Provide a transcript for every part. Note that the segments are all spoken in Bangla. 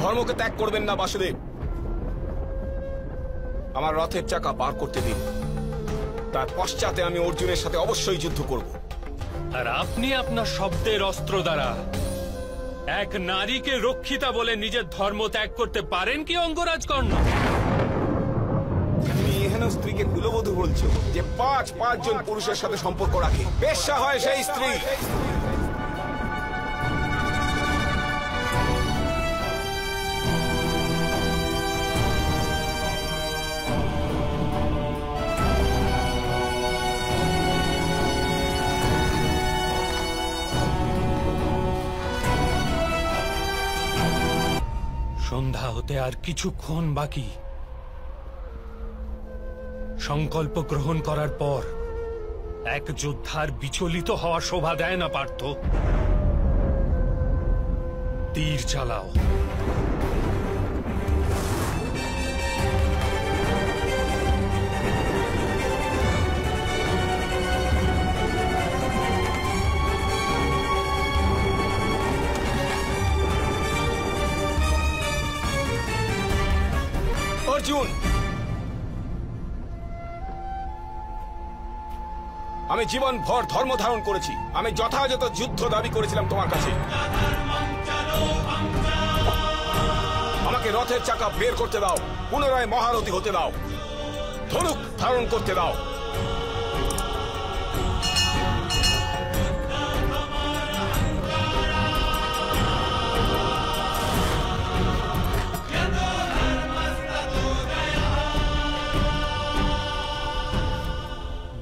ধর্মকে ত্যাগ করবেন না বাসুদেব। আমার রথের চাকা পার করতে দিন, তার পশ্চাতে আমি অর্জুনের সাথে অবশ্যই যুদ্ধ করব। আর আপনি আপনার শব্দের অস্ত্র দ্বারা এক নারীকে রক্ষিতা বলে নিজের ধর্ম ত্যাগ করতে পারেন কি অঙ্গরাজ কর্ণ? তুমি এহেন স্ত্রীকে কুলবধূ বলছো যে পাঁচ জন পুরুষের সাথে সম্পর্ক রাখে, বেশ্যা হয় সেই স্ত্রী। সন্ধ্যা হতে আর কিছুক্ষণ বাকি। সংকল্প গ্রহণ করার পর এক যোদ্ধার বিচলিত হওয়া শোভা দেয় না পার্থ। তীর চালাও। অর্জুন, আমি জীবন ভর ধর্ম ধারণ করেছি। আমি যথাযথ যুদ্ধ দাবি করেছিলাম তোমার কাছে। আমাকে রথের চাকা বের করতে দাও, পুনরায় মহারথী হতে দাও, ধনুক ধারণ করতে দাও।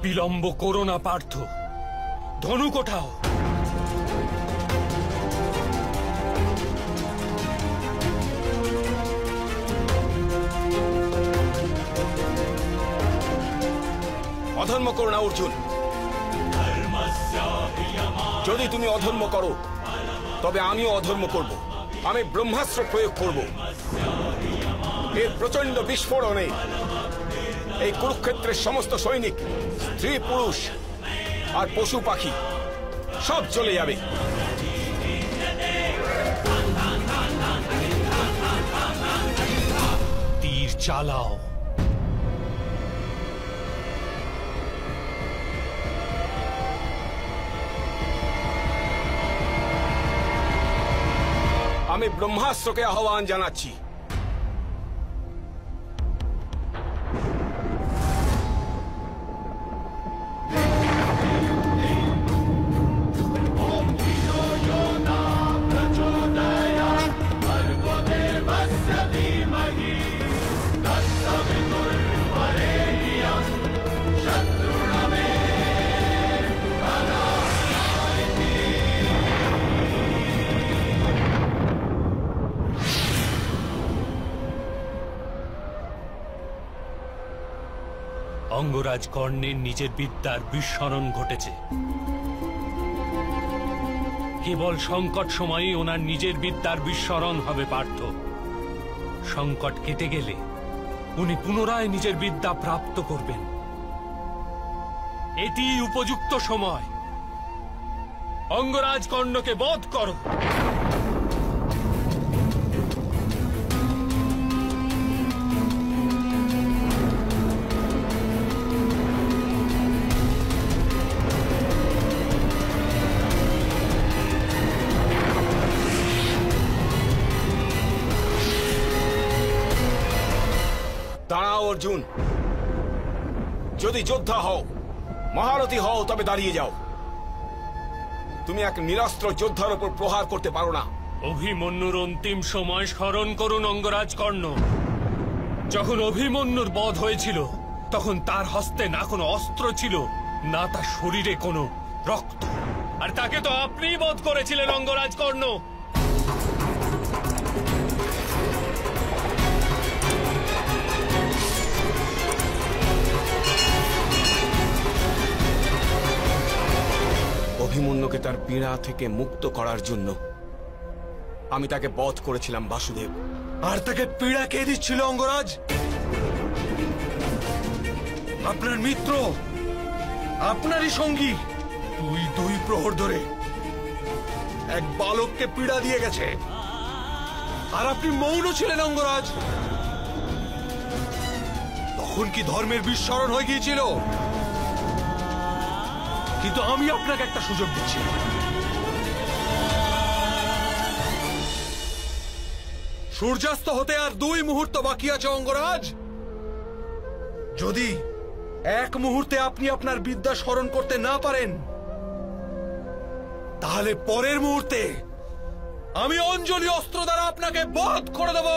বিলম্ব করো না পার্থ, ধনুক ওঠাও। অধর্ম করো না অর্জুন। যদি তুমি অধর্ম করো তবে আমিও অধর্ম করব। আমি ব্রহ্মাস্ত্র প্রয়োগ করব। এর প্রচন্ড বিস্ফোরণে এই কুরুক্ষেত্রের সমস্ত সৈনিক, স্ত্রী পুরুষ আর পশু পাখি সব চলে যাবে। তীর চালাও। আমি ব্রহ্মাস্ত্রকে আহ্বান জানাচ্ছি। অঙ্গরাজ কর্ণের নিজের বিদ্যার বিস্মরণ ঘটেছে। কেবল সংকট সময়ই ওনার নিজের বিদ্যার বিস্মরণ হবে পার্থ। সংকট কেটে গেলে উনি পুনরায় নিজের বিদ্যা প্রাপ্ত করবেন। এটি উপযুক্ত সময়। অঙ্গরাজ কর্ণকে বধ করো। দাঁড়াও অর্জুন, যদি যোদ্ধা হও, মহারথী হও তবে দাঁড়িয়ে যাও। তুমি এক নিরস্ত্র যোদ্ধার উপর প্রহার করতে পারো না। অভিমন্যুর অন্তিম সময় স্মরণ করুন অঙ্গরাজ কর্ণ। যখন অভিমন্যুর বধ হয়েছিল তখন তার হস্তে না কোনো অস্ত্র ছিল, না তার শরীরে কোনো রক্ত। আর তাকে তো আপনিই বধ করেছিলেন অঙ্গরাজ কর্ণ। অভিমন্যুকে তার পীড়া থেকে মুক্ত করার জন্য আমি তাকে বধ করেছিলাম বাসুদেব। আর তাকে পীড়া কে দিচ্ছিল অঙ্গরাজ? আপনার মিত্র, আপনারই সঙ্গী। দুই প্রহর ধরে এক বালককে পীড়া দিয়ে গেছে। আর আপনি মৌন ছিলেন অঙ্গরাজ। তখন কি ধর্মের বিস্মরণ হয়ে গিয়েছিল? কিন্তু আমি আপনাকে একটা সুযোগ দিচ্ছি। সূর্যাস্ত হতে আর 2 মুহূর্ত বাকি আছে অঙ্গরাজ। যদি এক মুহূর্তে আপনি আপনার বিদ্যা স্মরণ করতে না পারেন, তাহলে পরের মুহূর্তে আমি অঞ্জলি অস্ত্র দ্বারা আপনাকে বধ করে দেব।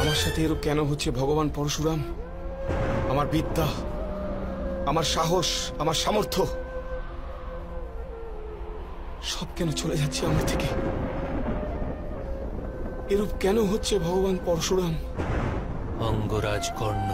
আমার সাথে এরূপ কেন হচ্ছে ভগবান পরশুরাম? আমার বিদ্যা, আমার সাহস, আমার সামর্থ্য সব কেন চলে যাচ্ছে আমার থেকে? এরূপ কেন হচ্ছে ভগবান পরশুরাম? অঙ্গরাজ কর্ণ,